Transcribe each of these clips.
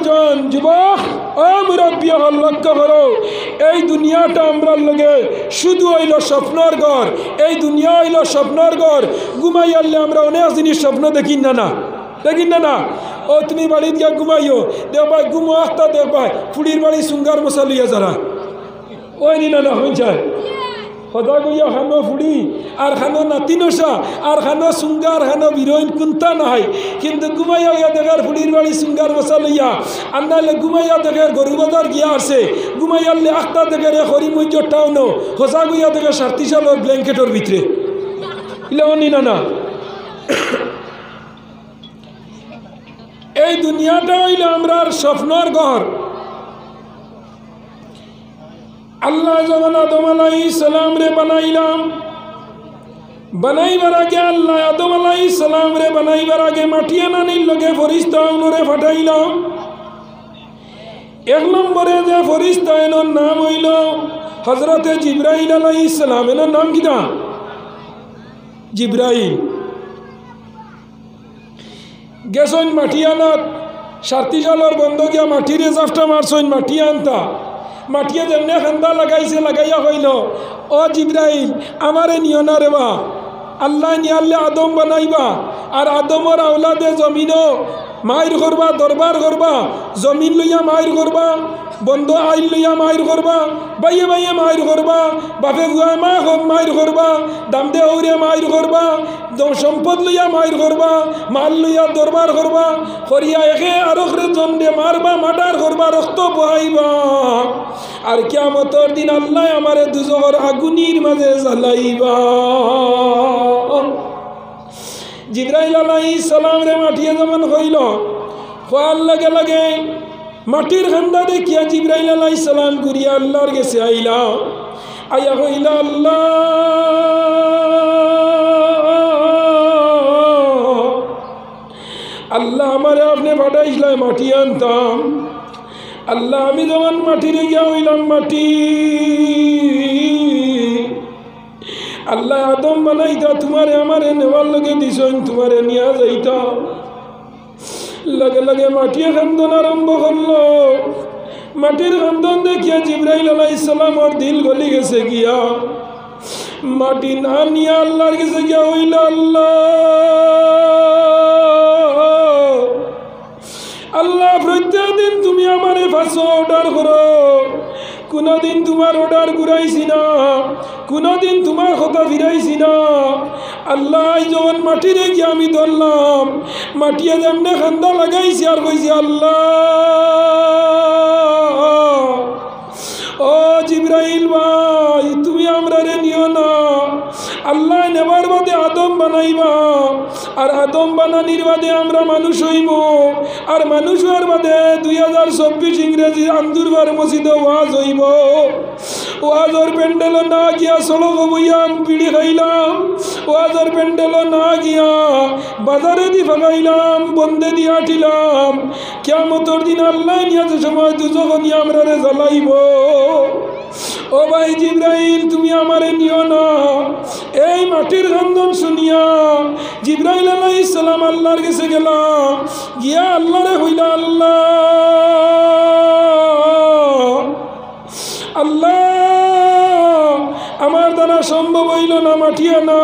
জন যুবক ও মুরব্বী হল লক্ষ্য করো, এই দুনিয়াটা আমরা লগে শুধু হইল স্বপ্নর ঘর। এই দুনিয়া হইল স্বপ্নর ঘর। ঘুমাই আনলে আমরা অনেক জিনিস স্বপ্ন দেখি না, না দেখি না না। ও তুমি বাড়ি দিয়া ঘুমাইও, দেখবাই ঘুমো আখতা দেখবাই ফুড়ির বাড়ি সুঙ্গার মশা লইয়া যারা ওই নি না না হয়েছে সদা কইয়া খানো ফুড়ি আর খানো নাতি নসা আর খানো সুঙ্গার খানো বিরোইন কোনটা নাই, কিন্তু ঘুমাইয়া হইয়া দেখার ফুড়ির বাড়ি সুঙ্গার মশা লইয়া আর নাহলে ঘুমাইয়া দেখার গরু বাজার গিয়া আসে, ঘুমাইয়ালে আখতা দেখে রে হরি মৈজর টাউনো হসা গইয়া দেখে 37 সালের ব্ল্যাঙ্কেটের ভিতরে ইলে নি না না। এই দুনিয়াটা হইল আমরার স্বপ্নর ঘর। আল্লাহ যখন আদম আলাইহিস সালাম রে বানাইলাম, বানাইবার আগে আল্লাহ আদম আলাইহিস সালাম রে বানাইবার আগে মাটি আনানির লগে ফরিস্তা উনরে ফাটাইলাম। 1 নম্বরে যে ফরিস্তা এনোর নাম হইল হযরতে জিবরাইল আলাইহিস সালাম। এনোর নাম কি না? জিবরাইল। গেছইন মাটি আনাত 37 সালের বন্ধ গিয়া মাটিরে জাফটা মারছইন মাটি আনতা, মাটিয়ে যেমনে খান্দা লাগাইছে লাগাইয়া হইল ও জিবরাইল আমারে নিও না রে বা, আল্লাহ নিয়ালে আদম বানাইবা আর আদমর আওলাদে জমিনও মায়ের করবা, দরবার করবা, জমিন লইয়া মায়ের করবা, বন্ধ আইল লইয়া মায়ের করবা, বাইয়ে বাইয়ে মায়ের করবা, বাপে বুয়া মা মায়ের করবা, দামদে হৌরে মায়ের করবা, সম্পদ লইয়া মায়ের করবা, মাল লইয়া দরবার করবা, করিয়া একে আরকরে জন্ডে মারবা, মার্ডার করবা, রক্ত বহাইবা। আর কিয়ামতের দিন আল্লাহ আমারে দুজখর আগুনির মাঝে জ্বালাইবা। জিবরাইল আলাইহিস সালাম রে মাটিয়ে যেমন হইল খোয়ার লাগে লাগে মাটির খান্দা দেখিয়া জিবরাইল আলাইহিস সালাম ঘুরিয়া আল্লাহর কাছে আইলা, আইয়া হইল আল্লাহ আল্লাহ আমারে আপনি পাঠাইছিলেন মাটি আনতাম। আল্লাহ আমি যখন মাটিরে গিয়া হইলাম মাটি, আল্লাহ আদম বানাইতা তোমারে আমারে নেওয়ার লগে দিছইন, তোমারে নিয়া যাইতা। লগে লগে মাটিয়ে খান্দন আরম্ভ করলো। মাটির খান্দন দেখিয়া জিবরাইল আলাইহিস সালামর দিল গলি গেছে গিয়া, মাটি না নিয়া আল্লাহর কাছে গিয়া হইল আল্লাহ আল্লাহ প্রত্যেক দিন তুমি আমারে 500 অর্ডার করো, কোনদিন তোমার অর্ডার ঘুরাইছি না, কোনদিন তোমার কথা ফিরাইছি না। আল্লাহ যখন মাটিরে গিয়ে আমি ধরলাম, মাটিয়ে যেমনে খান্দা লাগাইছি আর কইছি আল্লাহ ও জিবরাইল ভাই তুমি আমরা রে নিও না। আল্লাহ নেবার বাদে আদম বানাইবা, আর আদম বানানির বাদে আমরা মানুষ হইব, আর মানুষ হওয়ার বাদে 2024 ইংরেজি আন্দুরবার মসজিদে ওয়াজ হইব। ওয়াজর প্যান্ডেল না গিয়া সড়ক বইয়া পিড়ি খাইলাম, ওয়াজর প্যান্ডেল না গিয়া বাজারে দি ফাগাইলাম, বন্দে দিয়া আটিলাম। কিয়ামতের দিন আল্লাহ নিয়ে যে সময় দুজক নিয়ে আমরা রে জ্বালাইব। ও ভাই জিবরাইল তুমি আমারে নিও না। এই মাটির খান্দন শুনিয়া জিবরাইল আলাইহিস সালাম আল্লাহর কাছে গেলাম, গিয়া আল্লাহরে হইলা আল্লাহ আল্লাহ আমার দ্বারা সম্ভব হইল না মাটিয়া না।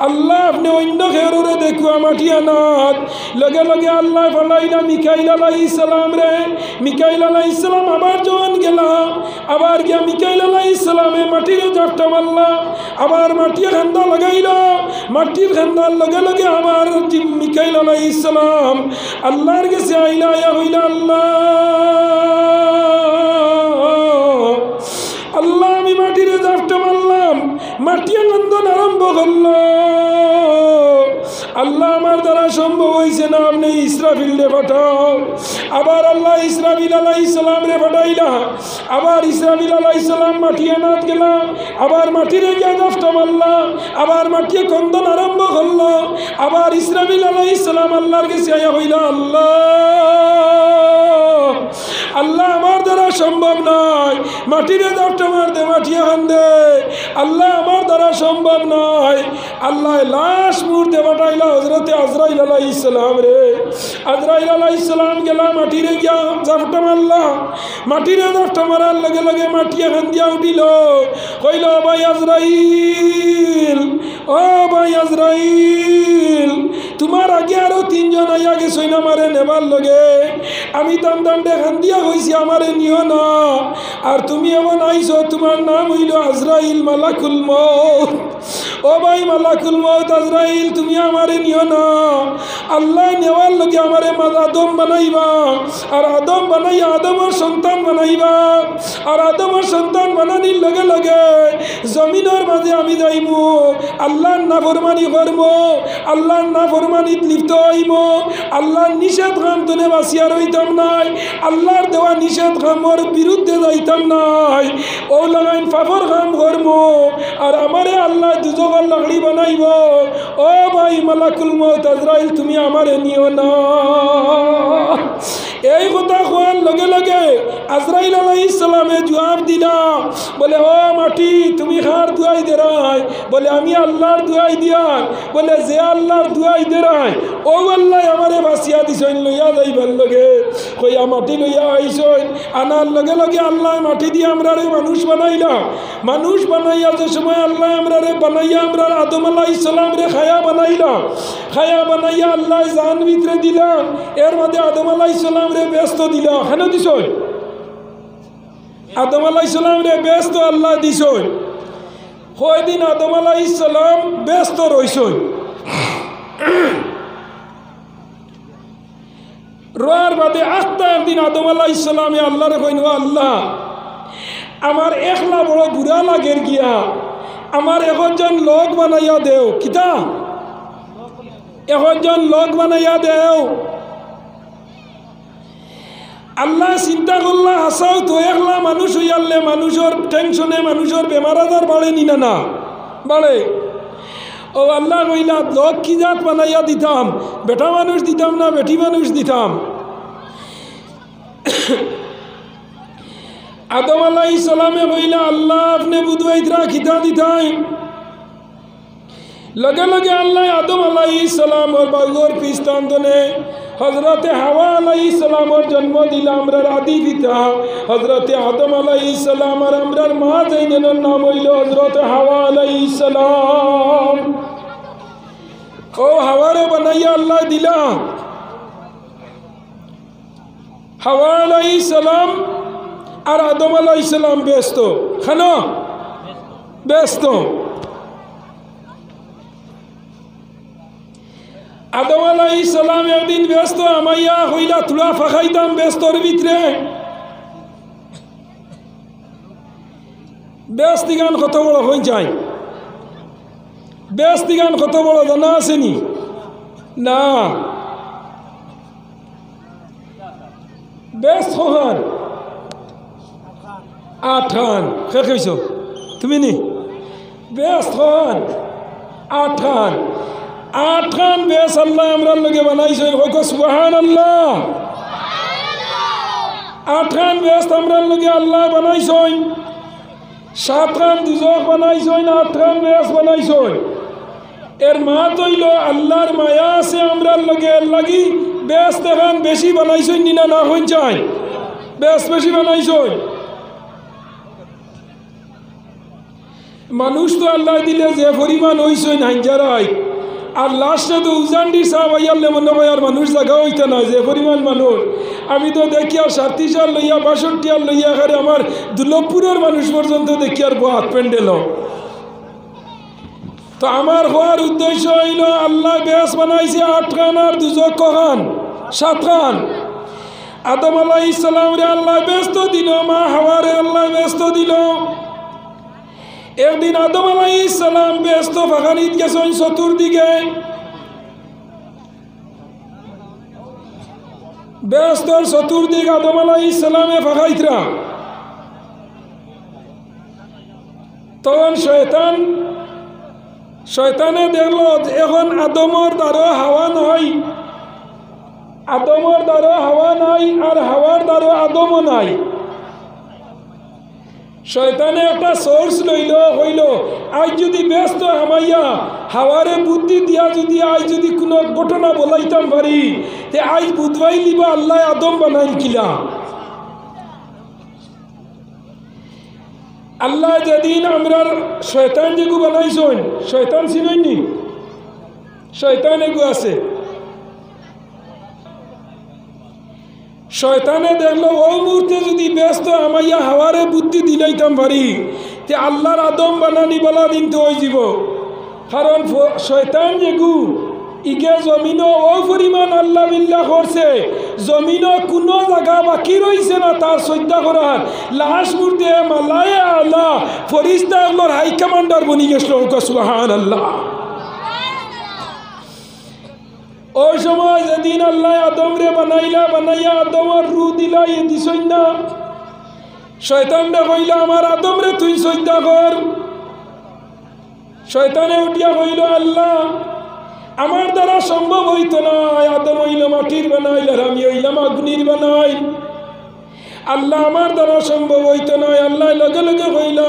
আল্লাহ আপনি অন্য খেরোরে দেখুয়া মাটিয়া না। লগে লগে আল্লাহ ফলাইলা মিকাইল আলাইহিস সালাম রে। মিকাইল আলাইহিস সালাম আবার যখন গেলাম, আবার গিয়া মিকাইল আলাইহিস সালামে মাটিরে জাপটা মারলা, আবার মাটির খান্দা লাগাইল। মাটির খান্দার লগে লগে আবার মিকাইল আলাইহিস সালাম আল্লাহর কাছে আইলা, ইয়া হইলা আল্লাহ আল্লাহ আমি মাটিরে জাপটা মারলাম, মাটির নন্দন আরম্ভ করল। আল্লাহ আমার দ্বারা সম্ভব হয়েছে না, আপনি ইসরাফিল রে পাঠাও। আবার আল্লাহ ইসরাফিল আলাইহিস সালাম রে পাঠাইলা। আবার ইসরাফিল আলাইহিস সালাম মাটিয়ে নাত গেলা, আবার মাটিরে গিয়া জাপটা মারলা, আবার মাটিয়ে কন্দন আরম্ভ করল। আবার ইসরাফিল আলাইহিস সালাম আল্লাহর কাছে আয়া হইলা আল্লাহ আল্লাহ আমার দ্বারা সম্ভব নয়, মাটিরে দশটা মার দে, মাটি এখন দে। আল্লাহ আমার দ্বারা সম্ভব নয়। আল্লাহ লাশ মুহূর্তে পাঠাইলা হজরতে আজরাইল আলাইহিস সালাম রে। আজরাইল আলাইহিস সালাম গেলা মাটিরে গিয়া দশটা মারলা। মাটিরে দশটা মারার লগে লগে মাটি এখন দিয়া উঠিল, কইল ভাই আজরাইল, ও ভাই আজরাইল, তোমার আগে আরো তিনজন আইয়া গেছই না মারে নেবার লগে। আমি টান টানটে খান দিয়া হইছি আমারে নিও না। আর তুমি এমন আইছো, তোমার নাম হইল আজরাইল মালাকুল মউত। ও ভাই মালাকুল মউত আজরাইল, তুমি আমারে নিও না। আল্লাহ নেওয়ার লগে আমারে আদম বানাইবা, আর আদম বানাইয়া আদমের সন্তান বানাইবা। আর আদমের সন্তান বানানির লগে লগে জমিনের মাঝে আমি যাইমু, আল্লাহর নাফরমানি করবো, আল্লাহর নাফরমানিত লিপ্ত হইব। আল্লাহর নিষেধ কাম তুলে বাঁচিয়া রইতাম নাই, আল্লাহর দেওয়া নিষেধ কামর বিরুদ্ধে যাইতাম নাই। ও লাগাইন ফাফর কাম করবো, আর আমারে আল্লাহ দুজোগার লাকড়ি বানাইব। ও ভাই মালাকুল মউত আজরাইল, তুমি আমারে নিও না। এই কথা কোয়ার লগে লগে আজরাইল আলাইহিস সালামে জবাব দিলা, বলে ও মাটি তুমি কার দুয়াই দেরাই? বলে আমি আল্লাহর দুয়াই দিয়ার। বলে যে আল্লাহর দুয়াই দেরাই ও আল্লাহ আমারে বাঁচিয়া দিছইন, লইয়া যাইবার লগে কইয়া মাটি লইয়া আইসইন। আনার লগে লগে আল্লাহ মাটি দিয়ে আমরারে মানুষ বানাইলা। মানুষ বানাইয়া যে সময় আল্লাহ আমরারে বানাইয়া আমরা আদম আলাইহিস সালাম রে খায়া বানাইলা। খায়া বানাইয়া আল্লাহ জান ভিতরে দিলা, এর মধ্যে আদম আলাইহিস সালাম রে ব্যস্ত দিলা। কেন দিছই? আদম আলাইহিস সালাম রে ব্যস্ত আল্লাহ দিছই। কয়দিন আদম আলাইহিস সালাম ব্যস্ত রইছই। রোয়ার বাদে আস্তে একদিন আদম আলাইহিস সালামে আল্লাহরে কইন, আল্লাহ আমার একলা বড় বুড়া লাগের গিয়া, আমার একজন লোক বানাইয়া দেও। কিতা? একজন লোক বানাইয়া দেও। আল্লাহ চিন্তা করলা, হাসাও তো একলা মানুষ হইয়ালে মানুষের টেনশনে মানুষের বেমার আজার বাড়ে নি না? না বাড়ে। ও আল্লাহ কইলা লোক কি জাত বানাইয়া দিতাম? বেটা মানুষ দিতাম না বেটি মানুষ দিতাম? আদম আলাইহিস সালামে কইলা, আল্লাহ আপনি বুধবাইতরা খিতা দিতাই। লগে লগে আল্লাহ আদম আলাইহিস সালামর বাউর পিস্তান্তনে হজরতে হাওয়া আলাইহিস সালামর জন্ম দিলা। আমরার আদি পিতা হজরতে আদম আলাইহিস সালাম, আর আমরার মা জাইনার নাম হইল হজরতে হাওয়া আলাইহিস সালাম। ও হাওয়ারে বানাইয়া আল্লাহ দিলা। হাওয়া আলাইহিস সালাম আর আদম আলাইহিস সালাম ব্যস্ত। কেন ব্যস্ত? আদম আলাইহিস সালাম একদিন ব্যস্ত আমাইয়া হইলা তুলা ফাঁকাইতাম ব্যস্তর ভিতরে। ব্যস্তি গান কত বড় হয়ে যায়? ব্যস্তি গান কত বড় জানা আসেনি? না, ব্যস্ত হন আঠান কে কইছ তুমি নি? ব্যস্ত হন আঠান আঠান বেশ আল্লাহ আমরার লগে বানাইছে। সুবহানাল্লাহ। আঠান বেশ আমরার লগে আল্লাহ বানাইছেন। সাতখান দুজক বানাইছেন, আটখান বেশ বানাইছেন। এর মা তৈল আল্লাহর মায়া আছে আমরার লগে লাগি বেশ দেখান বেশি বানাইছেন নিনা না হইন চাই? বেশ বেশি বানাইছেন। মানুষ তো আল্লাহ দিলে যে পরিমাণ হইছেন হাইজারাই, আর লাস্টে তো উজান্ডি সাহেব আইয়ালে মনে হয় আর মানুষ জায়গা হইতে না যে পরিমাণ মানুষ। আমি তো দেখি আর 37 আর লইয়া 62 আর লইয়া এখানে আমার দুর্লভপুরের মানুষ পর্যন্ত দেখি আর হাত প্যান্ডেল। তো আমার হওয়ার উদ্দেশ্য হইল আল্লাহ বেশ বানাইছে 8 খান আর দুজক কখান 7 খান। আদম আলাইহিস সালাম রে আল্লাহ ব্যস্ত দিল, মা হাওয়ারে আল্লাহ ব্যস্ত দিল। একদিন আদম আলাইহিস সালাম ব্যস্ত ফাঁকানিত গেছেন চতুর্দিকে। ব্যস্তর চতুর্দিক আদম আলাইহিস সালামে ফাঁকাইতরা। তখন শয়তানে দেখল এখন আদমর দ্বারা হাওয়া নাই, আদমর দ্বারা হাওয়া নাই, আর হাওয়ার দ্বারা আদমও নাই। শয়তানে একটা সোর্স লইল হইল আজ যদি ব্যস্ত হামাইয়া হাওয়ারে বুদ্ধি দিয়া যদি আজ যদি কোনো ঘটনা বলাইতাম পারি তে আজ বুধবাই লিবা আল্লাহ আদম বানাইল কিলা। আল্লাহ যেদিন আমরার শয়তান যেগু বানাইছেন, শয়তান চিনেননি? শয়তান এগু আছে। শয়তানে দেখলো ও মুহূর্তে যদি ব্যস্ত আমাইয়া হাওয়ারে বুদ্ধি দিলাইতাম পারি তে আল্লাহর আদম বানানি বলা কিন্তু হয়ে যাব। কারণ শয়তান যেগু ইগে জমিনও ও পরিমাণ আল্লাহ বিল্লাহ করছে, জমিনও কোনো জায়গা বাকি রয়েছে না তার শ্রদ্ধা করার। লাশ মুহূর্তে মালায়ে আল্লাহ ফরিস্তা আল্লাহর হাই কমান্ডার বনি গেছিল। সুবহানাল্লাহ। ওই সময় যেদিন আল্লাহ আদম রে বানাইলা, বানাইয়া আদমর রু দিলা এ দিছই না। শয়তান রে কইলা আমার আদম রে তুই শ্রদ্ধা কর। শয়তানে উঠিয়া কইল আল্লাহ আমার দ্বারা সম্ভব হইতো না, আদম হইল মাটির বানাইল আর আমি হইলাম অগ্নির বানাই। আল্লাহ আমার দ্বারা সম্ভব হইতো না। আল্লাহ লগে লগে কইল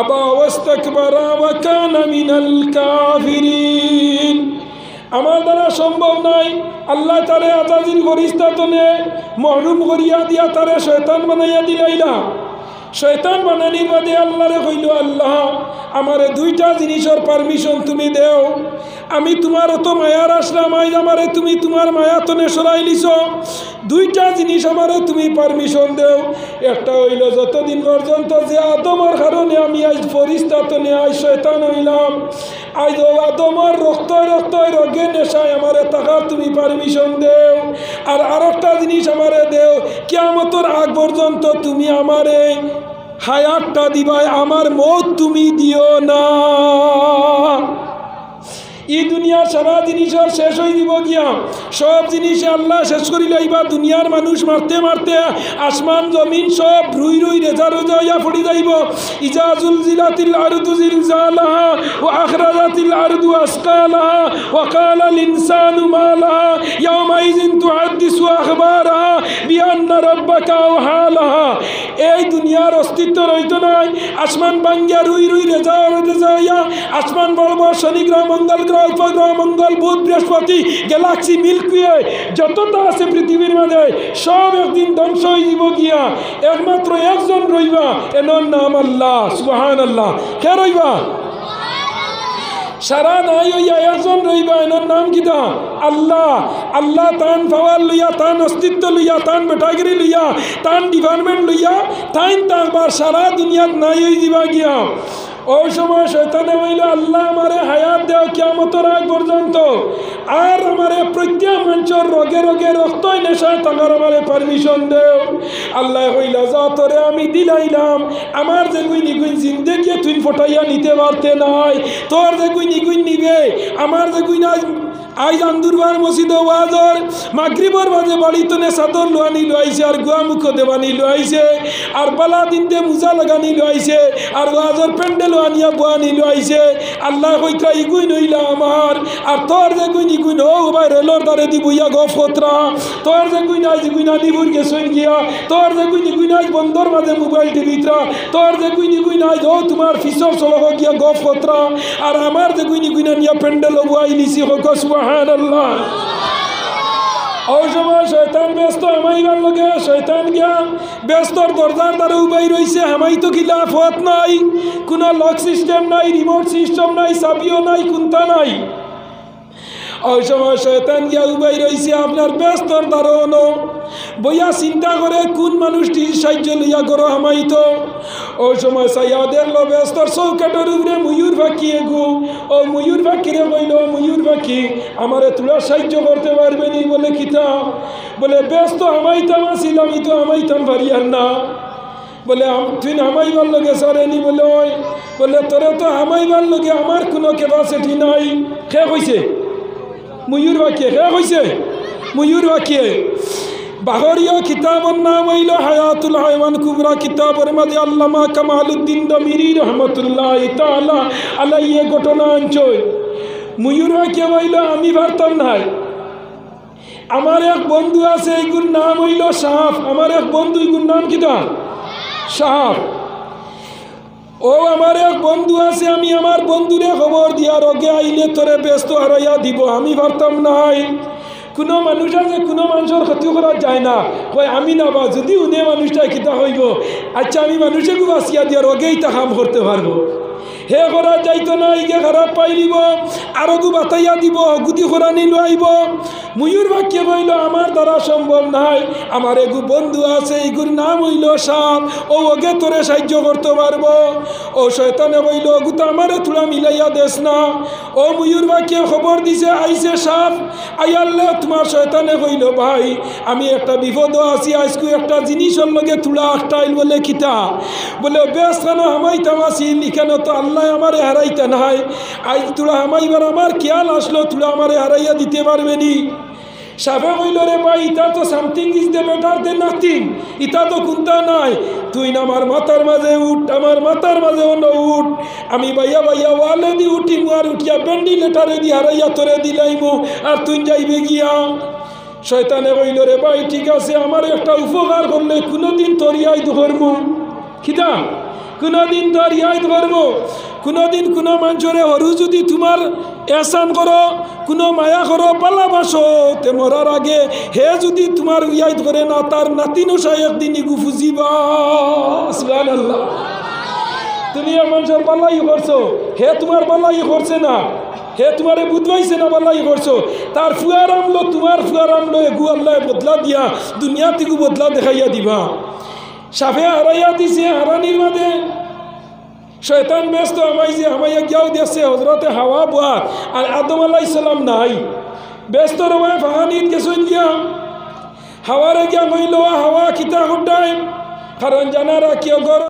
আবা ওয়াস্তাকবারা ওয়া কানা মিনাল কাফিরিন, আমার দ্বারা সম্ভব নাই। আল্লাহ তারে আজাজিল ফরিস্তা তনে মহরুম করিয়া দিয়া তারে শয়তান বানাইয়া দিলাইলা। শয়তান বানানির বাদে আল্লাহরে কইল আল্লাহ আমারে দুইটা জিনিসের পারমিশন তুমি দেও। আমি তোমার অত মায়ার আসলাম, আজ আমারে তুমি তোমার মায়াতনে সরাই লিছ। দুইটা জিনিস আমারে তুমি পারমিশন দেও। একটা হইল যতদিন পর্যন্ত যে আদমের কারণে আমি আজ ফরিস্তাতনে আজ শয়তান হইলাম, আজ ও আদমের রক্ত রক্ত রোগে নেশায় আমারে থাকার তুমি পারমিশন দেও। আর আরেকটা জিনিস আমারে দেও, কিয়ামতের আগ পর্যন্ত তুমি আমারে হায়াতটা দিবাই, আমার মৌত তুমি দিও না। এই দুনিয়ার সারা জিনিসের শেষ হয়ে দিব গিয়া, সব জিনিসে আল্লাহ শেষ করি লাইবা। দুনিয়ার মানুষ মারতে মারতে আসমান জমিন সব রুই রুই রেজা রোজা হইয়া পড়ি যাইব। ইজা জুলজিলাতিল আরদু জিলজালাহা ওয়া আখরাজাতিল আরদু আসকালাহা ওয়া কালাল ইনসানু মা লাহা ইয়াওমাইযিন তুহাদ্দিসু আখবারাহা বিআন্না রাব্বাকা আওহালাহা। এই দুনিয়ার অস্তিত্ব রইতো নাই। আসমান ভাঙ্গিয়া রুই রুই রেজা রেজা হইয়া আসমান বড় বড় শনি গ্রহ, মঙ্গল গ্রহ, উপগ্রহ, মঙ্গল, বুধ, বৃহস্পতি, গ্যালাক্সি, মিল্কওয়ে যতটা আছে পৃথিবীর মাঝে সব একদিন ধ্বংস হয়ে যাব গিয়া। একমাত্র একজন রইবা, এনার নাম আল্লাহ। সুবহানাল্লাহ। কে রইবা? সারা নাই হইয়া একজন রইবা, এনার নাম কিতা? আল্লাহ। আল্লাহ তান পাওয়ার লইয়া, তান অস্তিত্ব লইয়া, তান বেটাগিরি লইয়া, তান ডিপার্টমেন্ট লইয়া তাইন তারবার সারা দুনিয়াত নাই হয়ে যাবা গিয়া। ওই সময় শয়তানে বলল আল্লাহ আমারে হায়াত দেও কিয়ামতের আগ পর্যন্ত, আর আমারে প্রত্যেক মানুষের রোগে রোগে রক্ত নেশায় থাকার আমারে পারমিশন দেও। আল্লাহ কইল যা তোরে আমি দিলাইলাম, আমার যে গুই নিগুই জিন্দেগি তুই ফটাইয়া নিতে পারতে নাই। তোর যে গুই নিগুই নিবে, আমার যে গুই না আজ আন্দুরবার মসজিদ ওয়াজর মাগরিবর বাজে বাড়িতে চাদর লোয়ানি লোয়াইছে, আর গুয়া মুখ দেবানি লোয়াইছে, আর বালা দিনতে মোজা লাগানি লোয়াইছে, আর ওয়াজর প্যান্ডেল আনিয়া বোয়ানি লোয়াইছে। আল্লাহ কইতা ইগুই নইলা আমার, আর তোর যে গুই নিগুই নো ভাই রেলর দ্বারে দি বইয়া গফ কতরা, তোর যে গুই নাই গুই না নিবুর গেছইন গিয়া, তোর যে গুই নিগুই নাই বন্দর মাঝে মোবাইল টিভিতরা, তোর যে গুই নিগুই নাই ও তোমার ফিসর চলহ গিয়া গফ কতরা, আর আমার যে গুই নিগুই না নিয়া প্যান্ডেল বোয়াই নিছি হোক। সুবহানাল্লাহ। ওই সময় শয়তান ব্যস্ত হামাইবার লগে, শয়তান গিয়া ব্যস্তর দরজার দ্বারা উবাই রয়েছে। হামাই তো খিলাফত নাই, কোনো লক সিস্টেম নাই, রিমোট সিস্টেম নাই, চাবিও নাই, কুন্তা নাই। ওই সময় শয়তান গিয়া উবাই রয়েছে আপনার ব্যস্তর দ্বারা বইয়া চিন্তা করে কোন মানুষটি সাহায্য লইয়া করো হামাইতো। ওই সময় সাইয়া দেখলো ব্যস্তর চৌকাটের উপরে ময়ূর পাখি এগু। ও ময়ূর পাখিরে কইল ময়ূর পাখি আমারে তোরা সাহায্য করতে পারবে নি? বলে কিতা? বলে ব্যস্ত হামাইতাম আসিল, আমি তো হামাইতাম পারি আর না। বলে তুই হামাইবার লগে সারেনি? বলে ওই বলে তোরে তো হামাইবার লগে আমার কোনো ক্যাপাসিটি নাই। খে কইছে ময়ূর পাখি, খে কইছে ময়ূর পাখি। বাহরিয়া কিতাবর নাম হইল হায়াতুল হায়ওয়ান কুবরা। কিতাবের মাঝে আল্লামা কামালউদ্দিন দমিরি রহমতুল্লাহ তাআলা আলাইহি ঘটনা অঞ্চল। ময়ূর পাখি হইল আমি পারতাম নাই। আমার এক বন্ধু আছে, এইগুর নাম হইল সাপ। আমার এক বন্ধু, এইগুর নাম কিটা? সাপ। ও আমার এক বন্ধু আছে, আমি আমার বন্ধুরে খবর দিয়া রোগে আইলে তোরে ব্যস্ত হারাইয়া দিব। আমি পারতাম নাই। কোনো মানুষ আছে, কোনো মানুষের ক্ষতি করা যায় না, কই আমি না বা যদি উনি মানুষটা কিতা হইব, আচ্ছা আমি মানুষকে বাঁচিয়া দিয়া রোগেই তা কাম করতে পারবো। হে করা যাইতো না, ইগে খারাপ পাই দিব, আরো গু বাতাইয়া দিব, গুদি করা নিল আইব। ময়ূর বাক্য কইল আমার দ্বারা সম্ভব নাই, আমার এগু বন্ধু আছে, এগুর নাম হইল সাপ, ও ওগে তোরে সাহায্য করতে পারবো। ও শয়তানে কইল ওগু তো আমারে থোড়া মিলাইয়া দেস না। ও ময়ূর বাক্য খবর দিছে আইছে সাপ, আইয়াল্লে তোমার শয়তানে কইল ভাই আমি একটা বিপদ আছি, আজকে একটা জিনিসের লগে থোড়া আটটাইল বলে খিতা বলে বেশ কেন হামাইতাম আসিল, এখানে তো আল্লাহ আমারে হারাইতে নাই, আজ তোরা হামাইবার আমার খেয়াল আসলো, তোরা আমারে হারাইয়া দিতে পারবে নি। সাপে কইল রে ভাই ইটা তো something is the better than nothing, ইটা তো কোনটা নাই, তুই না আমার মাথার মাঝে উঠ, আমার মাথার মাঝে অন্য উঠ, আমি বাইয়া বাইয়া ওয়ালে দি উঠিমু, আর উঠিয়া ভেন্টিলেটারে দি হারাইয়া তোরে দিলাইমু, আর তুই যাইবে গিয়া। শয়তানে কইল রে ভাই ঠিক আছে, আমার একটা উপকার করলে কোনোদিন তোর ইয়াদ করবো, খিদা কোনোদিন তোর ইয়াদ করবো, কোনোদিন কোনো মানুষরে হরু যদি তোমার এহসান করো, কোনো মায়া করো, পালাবাসো, তে মরার আগে হে যদি তোমার ইয়াদ করে না, তার নাতিনও সাই একদিন ইগু ফুজিবা। সুবহানাল্লাহ। তুমি এক মানুষের পালাই করছো, হে তোমার পালাই করছে না, হে তোমারে বুঝবাইছে না পালাই করছো, তার ফুয়ার আমলো তোমার ফুয়ার আমলো এগু আল্লাহ বদলা দিয়া দুনিয়া থেকে বদলা দেখাইয়া দিবা। সাফে হারাইয়া দিছে, হারানির মাঝে শয়তান ব্যস্ত আমাইছে, আমাইয়া গিয়াও দিয়েছে হজরতে হাওয়া বুয়া আর আদম আলাইহিস সালাম নাই, ব্যস্ত রমায় ফাহানিত গেছেন গিয়া। হাওয়ারে গিয়া কইল হাওয়া খিতা হটায়, কারণ জানারা কেউ গর